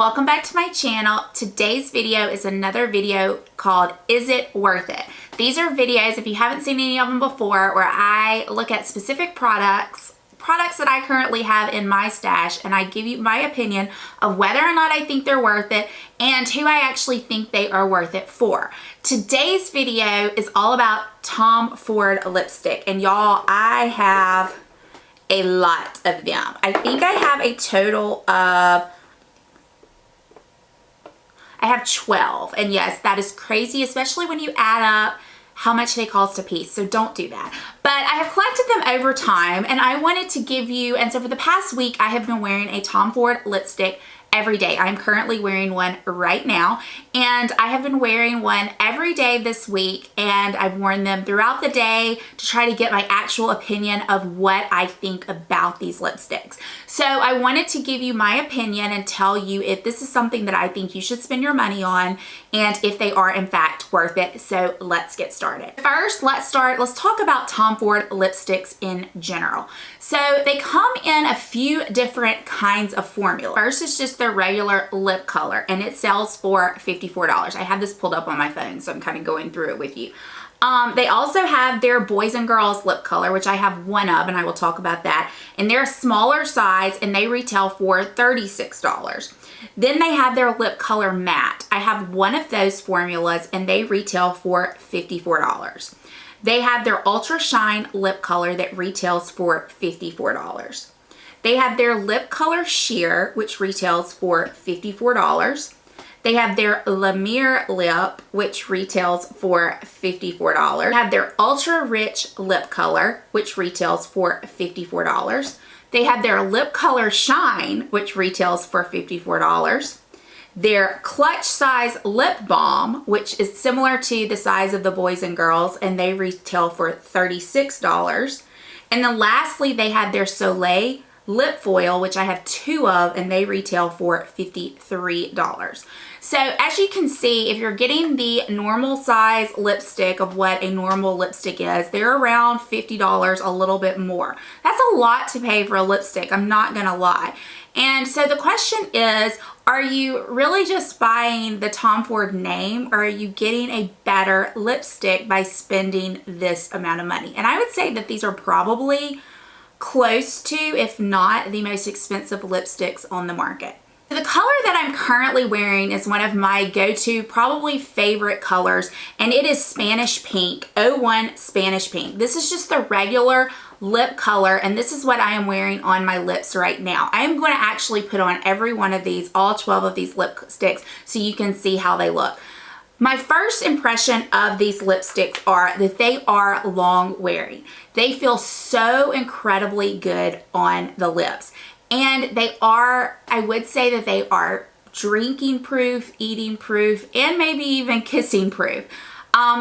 welcome back to my channel. Today's video is another video called Is It Worth It? These are videos, if you haven't seen any of them before, where I look at specific products that I currently have in my stash, and I give you my opinion of whether or not I think they're worth it and who I actually think they are worth it for. Today's video is all about Tom Ford lipstick, and y'all, I have a lot of them. I think I have a total of 12, and yes, that is crazy, especially when you add up how much they cost a piece, so don't do that. But I have collected them over time, and I wanted to give you, and so for the past week I have been wearing a Tom Ford lipstick every day. I'm currently wearing one right now, and I have been wearing one every day this week, and I've worn them throughout the day to try to get my actual opinion of what I think about these lipsticks. So I wanted to give you my opinion and tell you if this is something that I think you should spend your money on and if they are in fact worth it. So let's get started. First, let's talk about Tom Ford lipsticks in general. So they come in a few different kinds of formula. First is just their regular lip color, and it sells for $54. I have this pulled up on my phone, so I'm kind of going through it with you. They also have their boys and girls lip color, which I have one of, and I will talk about that. And they're a smaller size, and they retail for $36. Then they have their lip color matte. I have one of those formulas, and they retail for $54. They have their Ultra Shine lip color that retails for $54. They have their lip color sheer, which retails for $54. They have their Lumiere lip, which retails for $54. They have their Ultra Rich lip color, which retails for $54. They have their lip color shine, which retails for $54. Their clutch size lip balm, which is similar to the size of the boys and girls, and they retail for $36. And then lastly, they have their Soleil lip foil, which I have two of, and they retail for $53. So as you can see, if you're getting the normal size lipstick of what a normal lipstick is, they're around $50, a little bit more. That's a lot to pay for a lipstick, I'm not gonna lie. And so the question is, are you really just buying the Tom Ford name, or are you getting a better lipstick by spending this amount of money? And I would say that these are probably close to, if not the most expensive lipsticks on the market. The color that I'm currently wearing is one of my go-to, probably favorite colors, and it is Spanish Pink, 01 Spanish Pink. This is just the regular lip color, and this is what I am wearing on my lips right now. I am going to actually put on every one of these, all 12 of these lipsticks, so you can see how they look. My first impression of these lipsticks are that they are long wearing. They feel so incredibly good on the lips. And they are, I would say that they are drinking proof, eating proof, and maybe even kissing proof.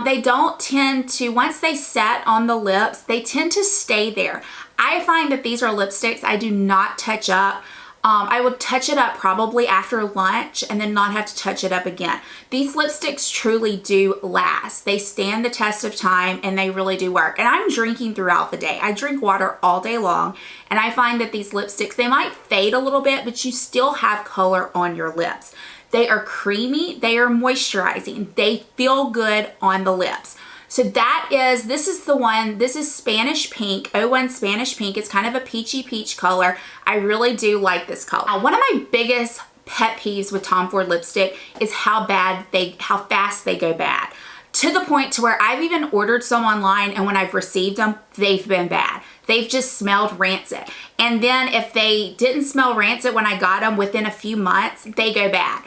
They don't tend to, once they set on the lips, they tend to stay there. I find that these are lipsticks I do not touch up. I would touch it up probably after lunch and then not have to touch it up again. These lipsticks truly do last. They stand the test of time, and they really do work. And I'm drinking throughout the day. I drink water all day long, and I find that these lipsticks, they might fade a little bit, but you still have color on your lips. They are creamy, they are moisturizing, they feel good on the lips. So this is the one, this is Spanish Pink, 01 Spanish Pink. It's kind of a peachy peach color. I really do like this color. Now, one of my biggest pet peeves with Tom Ford lipstick is how fast they go bad. To the point to where I've even ordered some online, and when I've received them, they've been bad. They've just smelled rancid. And then if they didn't smell rancid when I got them, within a few months, they go bad.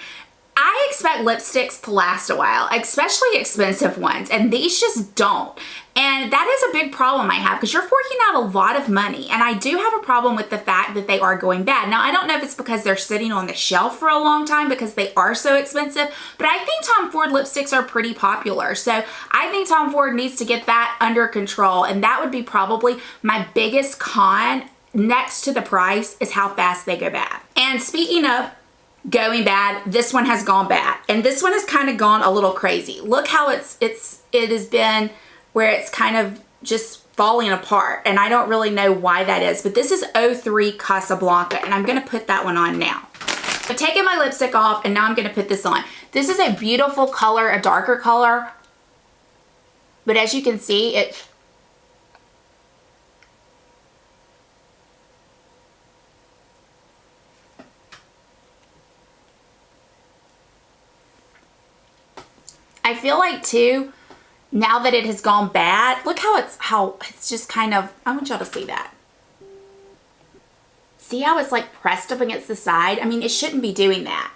I expect lipsticks to last a while, especially expensive ones, and these just don't. And that is a big problem I have, because you're forking out a lot of money, and I do have a problem with the fact that they are going bad. Now, I don't know if it's because they're sitting on the shelf for a long time because they are so expensive, but I think Tom Ford lipsticks are pretty popular. So I think Tom Ford needs to get that under control, and that would be probably my biggest con next to the price, is how fast they go bad. And speaking of going bad, this one has gone bad, and this one has kind of gone a little crazy. Look how it has been, where it's kind of just falling apart, and I don't really know why that is, but this is 03 Casablanca, and I'm going to put that one on now. I've taken my lipstick off and now I'm going to put this on. This is a beautiful color, a darker color. But as you can see, I feel like too, now that it has gone bad, look how it's just kind of, I want y'all to see that. See how it's like pressed up against the side? I mean, it shouldn't be doing that.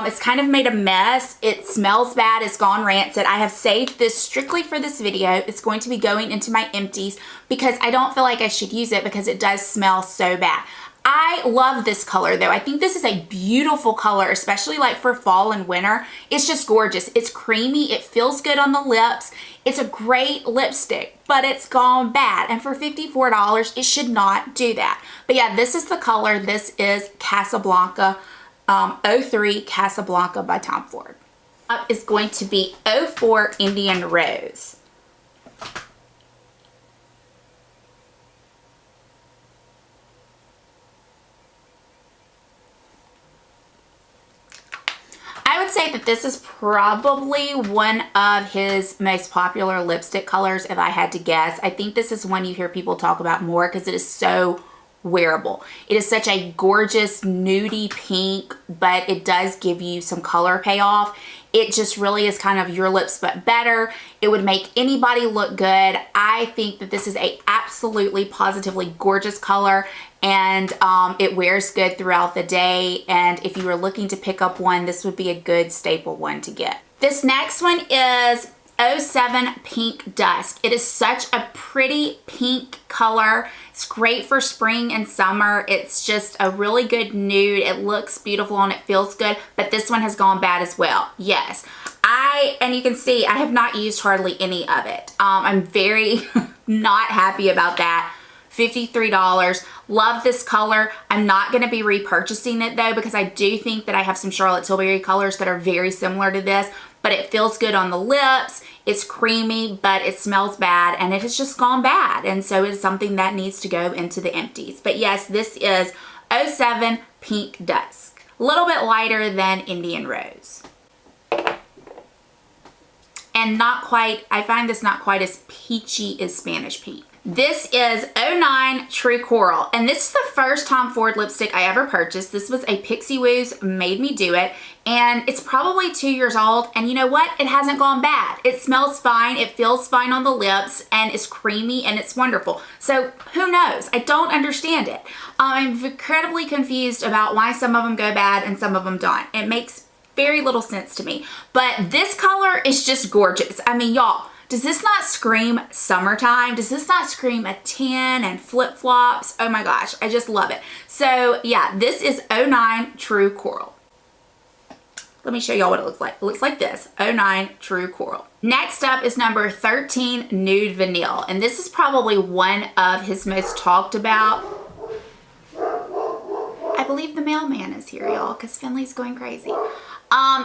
It's kind of made a mess. It smells bad. It's gone rancid. I have saved this strictly for this video. It's going to be going into my empties because I don't feel like I should use it because it does smell so bad. I love this color though. I think this is a beautiful color, especially like for fall and winter. It's just gorgeous. It's creamy. It feels good on the lips. It's a great lipstick, but it's gone bad. And for $54, it should not do that. But yeah, this is the color. This is Casablanca 03 Casablanca by Tom Ford. Up is going to be 04 Indian Rose. I would say that this is probably one of his most popular lipstick colors if I had to guess. I think this is one you hear people talk about more because it is so wearable. It is such a gorgeous nudie pink, but it does give you some color payoff. It just really is kind of your lips but better. It would make anybody look good. I think that this is a absolutely positively gorgeous color, and it wears good throughout the day. And if you were looking to pick up one, this would be a good staple one to get. This next one is 07 Pink Dusk. It is such a pretty pink color. It's great for spring and summer. It's just a really good nude. It looks beautiful and it feels good, but this one has gone bad as well. Yes. And you can see I have not used hardly any of it. I'm very not happy about that. $53. Love this color. I'm not going to be repurchasing it though because I do think that I have some Charlotte Tilbury colors that are very similar to this, but it feels good on the lips. It's creamy, but it smells bad and it has just gone bad. And so it's something that needs to go into the empties. But yes, this is 07 Pink Dusk. A little bit lighter than Indian Rose. And not quite, I find this not quite as peachy as Spanish Pink. This is 09 True Coral, and this is the first Tom Ford lipstick I ever purchased. This was a Pixie Woo's Made Me Do It, and it's probably 2 years old, and you know what? It hasn't gone bad. It smells fine, it feels fine on the lips, and it's creamy, and it's wonderful. So who knows? I don't understand it. I'm incredibly confused about why some of them go bad and some of them don't. It makes very little sense to me, but this color is just gorgeous. I mean, y'all, does this not scream summertime? Does this not scream a tan and flip-flops? Oh my gosh, I just love it. So yeah, this is 09 True Coral. Let me show y'all what it looks like. It looks like this, 09 True Coral. Next up is number 13 Nude Vanille, and this is probably one of his most talked about. I believe the mailman is here, y'all, because Finley's going crazy.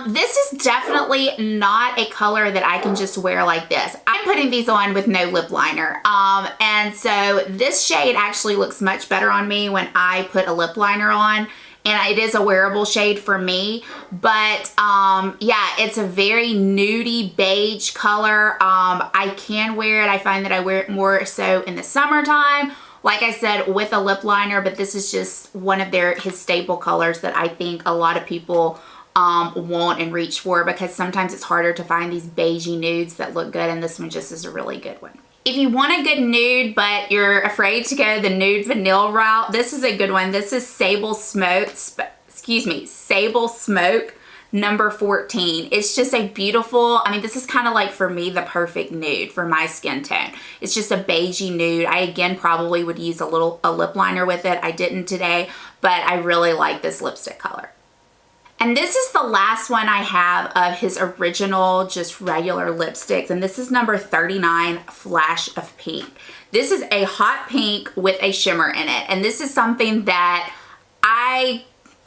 This is definitely not a color that I can just wear like this. I'm putting these on with no lip liner. And so this shade actually looks much better on me when I put a lip liner on. And it is a wearable shade for me. But yeah, it's a very nudie beige color. I can wear it. I find that I wear it more so in the summertime. Like I said, with a lip liner, but this is just one of his staple colors that I think a lot of people want and reach for, because sometimes it's harder to find these beigey nudes that look good, and this one just is a really good one. If you want a good nude but you're afraid to go the Nude Vanille route, this is a good one. This is Sable Smoke, Sable Smoke number 14. It's just a beautiful, I mean, this is kind of like for me the perfect nude for my skin tone. It's just a beigey nude. I again probably would use a lip liner with it. I didn't today, but I really like this lipstick color. And this is the last one I have of his original just regular lipsticks, and this is number 39 Flash of Pink. This is a hot pink with a shimmer in it, and this is something that I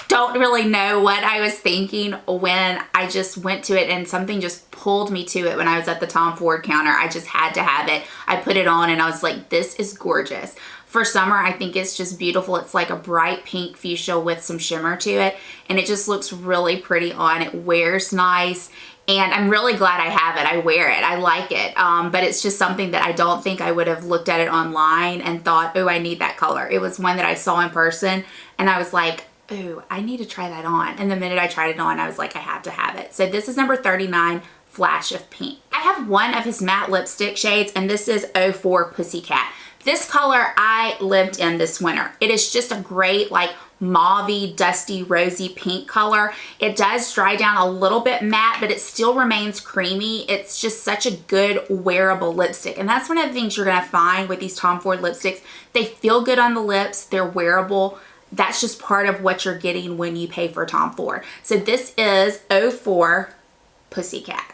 don't really know what I was thinking when I just went to it, and something just pulled me to it when I was at the Tom Ford counter. I just had to have it. I put it on and I was like, this is gorgeous. For summer, I think it's just beautiful. It's like a bright pink fuchsia with some shimmer to it, and it just looks really pretty on. It wears nice, and I'm really glad I have it. I wear it. I like it, but it's just something that I don't think I would have looked at it online and thought, oh, I need that color. It was one that I saw in person, and I was like, oh, I need to try that on. And the minute I tried it on, I was like, I have to have it. So this is number 39, Flash of Pink. I have one of his matte lipstick shades, and this is 04 Pussycat. This color I lived in this winter. It is just a great, like, mauvey, dusty, rosy pink color. It does dry down a little bit matte, but it still remains creamy. It's just such a good wearable lipstick. And that's one of the things you're gonna find with these Tom Ford lipsticks. They feel good on the lips, they're wearable. That's just part of what you're getting when you pay for Tom Ford. So this is 04 Pussycat.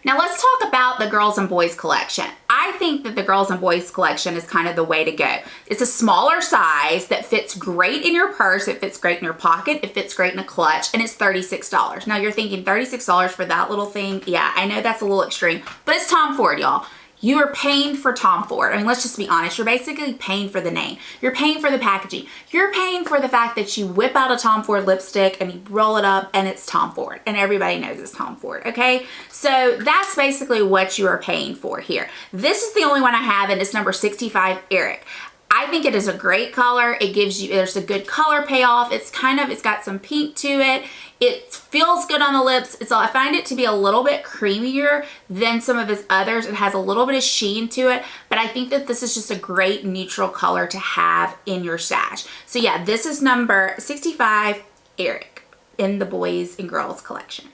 Now let's talk about the girls and boys collection. I think that the girls and boys collection is kind of the way to go. It's a smaller size that fits great in your purse, it fits great in your pocket, it fits great in a clutch, and it's $36. Now you're thinking $36 for that little thing? Yeah, I know that's a little extreme, but it's Tom Ford, y'all. You are paying for Tom Ford. I mean, let's just be honest. You're basically paying for the name. You're paying for the packaging. You're paying for the fact that you whip out a Tom Ford lipstick and you roll it up and it's Tom Ford. And everybody knows it's Tom Ford, okay? So that's basically what you are paying for here. This is the only one I have, and it's number 65, Eric. I think it is a great color. It gives you, there's a good color payoff. It's got some pink to it. It feels good on the lips. I find it to be a little bit creamier than some of his others. It has a little bit of sheen to it, but I think that this is just a great neutral color to have in your stash. So yeah, this is number 65, Eric, in the boys and girls collection.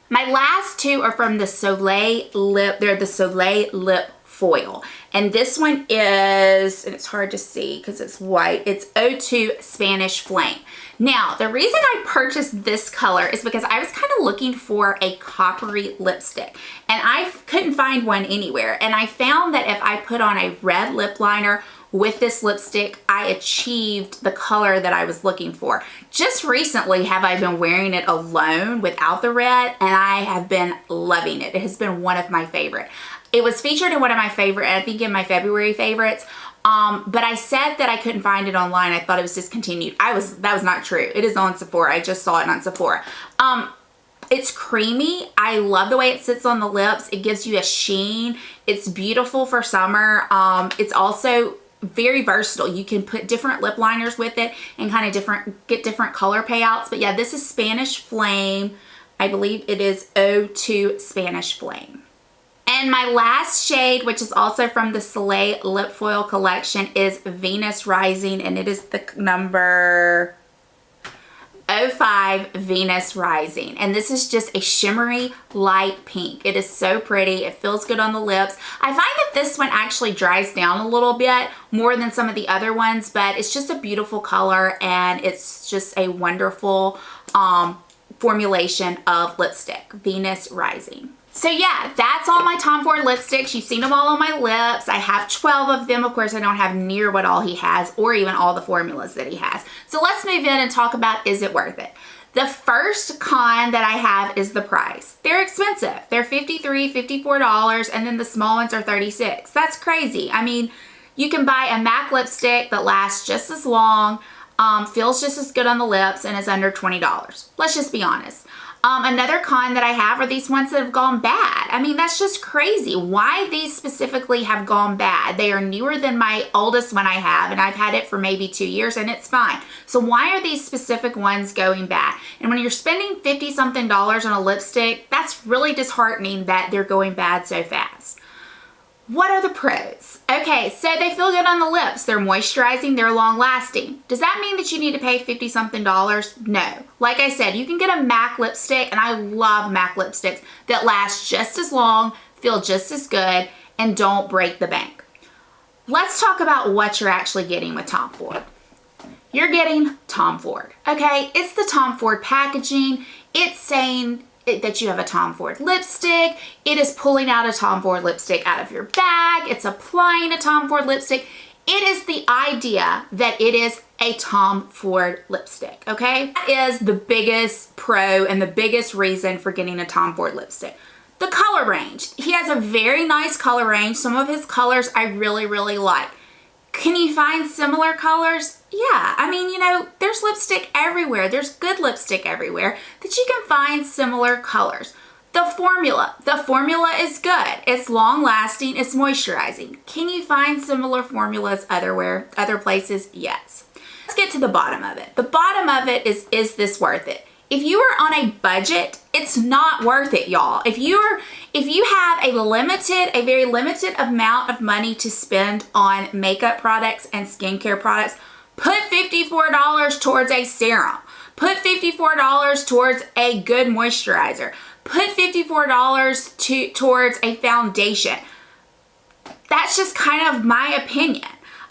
My last two are from the Soleil Lip. They're the Soleil Lip Foil. And this one is, and it's hard to see because it's white, it's 02 Spanish Flame. Now, the reason I purchased this color is because I was kind of looking for a coppery lipstick, and I couldn't find one anywhere. And I found that if I put on a red lip liner with this lipstick, I achieved the color that I was looking for. Just recently have I been wearing it alone without the red, and I have been loving it. It has been one of my favorite. It was featured in one of my favorite, I think in my February favorites, but I said that I couldn't find it online. I thought it was discontinued. That was not true. It is on Sephora. I just saw it on Sephora. It's creamy. I love the way it sits on the lips. It gives you a sheen. It's beautiful for summer. It's also very versatile. You can put different lip liners with it and kind of get different color payouts. But yeah, this is Spanish Flame. I believe it is 02 Spanish Flame. And my last shade, which is also from the Soleil Lip Foil collection, is Venus Rising, and it is the number 05 Venus Rising. And this is just a shimmery light pink. It is so pretty. It feels good on the lips. I find that this one actually dries down a little bit more than some of the other ones, but it's just a beautiful color, and it's just a wonderful formulation of lipstick, Venus Rising. So yeah, that's all my Tom Ford lipsticks. You've seen them all on my lips. I have 12 of them. Of course, I don't have near what all he has, or even all the formulas that he has. So let's move in and talk about, is it worth it? The first con that I have is the price. They're expensive. They're $53, $54, and then the small ones are $36. That's crazy. I mean, you can buy a MAC lipstick that lasts just as long, feels just as good on the lips, and is under $20. Let's just be honest. Another con that I have are these ones that have gone bad. I mean, that's just crazy. Why these specifically have gone bad? They are newer than my oldest one I have, and I've had it for maybe 2 years, and it's fine. So why are these specific ones going bad? And when you're spending $50-something on a lipstick, that's really disheartening that they're going bad so fast. What are the pros? Okay, so they feel good on the lips. They're moisturizing, they're long lasting. Does that mean that you need to pay $50-something? No. Like I said, you can get a MAC lipstick, and I love MAC lipsticks that last just as long, feel just as good, and don't break the bank. Let's talk about what you're actually getting with Tom Ford. You're getting Tom Ford, okay? It's the Tom Ford packaging. It's saying that you have a Tom Ford lipstick. It is pulling out a Tom Ford lipstick out of your bag. It's applying a Tom Ford lipstick. It is the idea that it is a Tom Ford lipstick, okay? That is the biggest pro and the biggest reason for getting a Tom Ford lipstick. The color range. He has a very nice color range. Some of his colors I really, really like. Can you find similar colors? Yeah, I mean, you know, there's lipstick everywhere. There's good lipstick everywhere that you can find similar colors. The formula is good. It's long lasting, it's moisturizing. Can you find similar formulas other places? Yes. Let's get to the bottom of it. The bottom of it is this worth it? If you are on a budget, it's not worth it, y'all. If you have a very limited amount of money to spend on makeup products and skincare products, put $54 towards a serum. Put $54 towards a good moisturizer. Put $54 towards a foundation. That's just kind of my opinion.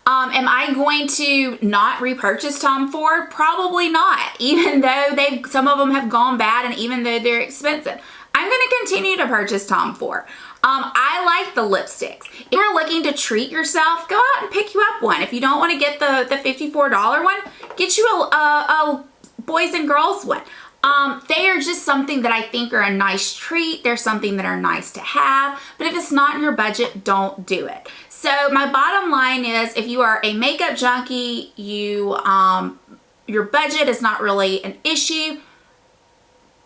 Am I going to not repurchase Tom Ford? Probably not, even though some of them have gone bad and even though they're expensive. I'm going to continue to purchase Tom Ford. I like the lipsticks. If you're looking to treat yourself, go out and pick you up one. If you don't want to get the $54 one, get you a boys and girls one. They are just something that I think are a nice treat. They're something that are nice to have, but if it's not in your budget, don't do it. So my bottom line is, if you are a makeup junkie, your budget is not really an issue,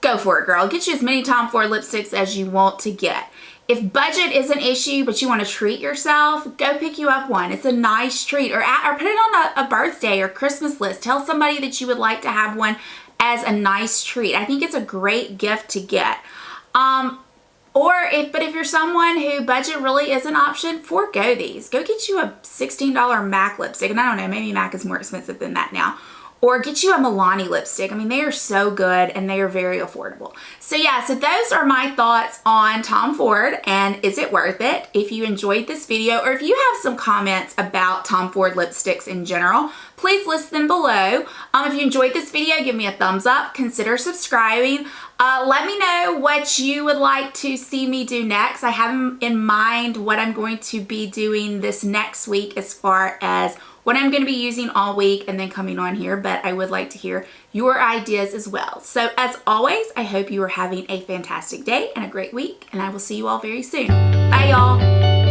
go for it, girl. Get you as many Tom Ford lipsticks as you want to get. If budget is an issue, but you want to treat yourself, go pick you up one. It's a nice treat. Or put it on a birthday or Christmas list. Tell somebody that you would like to have one as a nice treat. I think it's a great gift to get. But if you're someone who budget really is an option, forego these. Go get you a $16 MAC lipstick. And I don't know, maybe MAC is more expensive than that now. Or get you a Milani lipstick. I mean, they are so good and they are very affordable. So yeah, so those are my thoughts on Tom Ford and is it worth it? If you enjoyed this video or if you have some comments about Tom Ford lipsticks in general, please list them below. If you enjoyed this video, give me a thumbs up. Consider subscribing. Let me know what you would like to see me do next. I have in mind what I'm going to be doing this next week as far as what I'm going to be using all week and then coming on here, but I would like to hear your ideas as well. So as always, I hope you are having a fantastic day and a great week, and I will see you all very soon. Bye, y'all.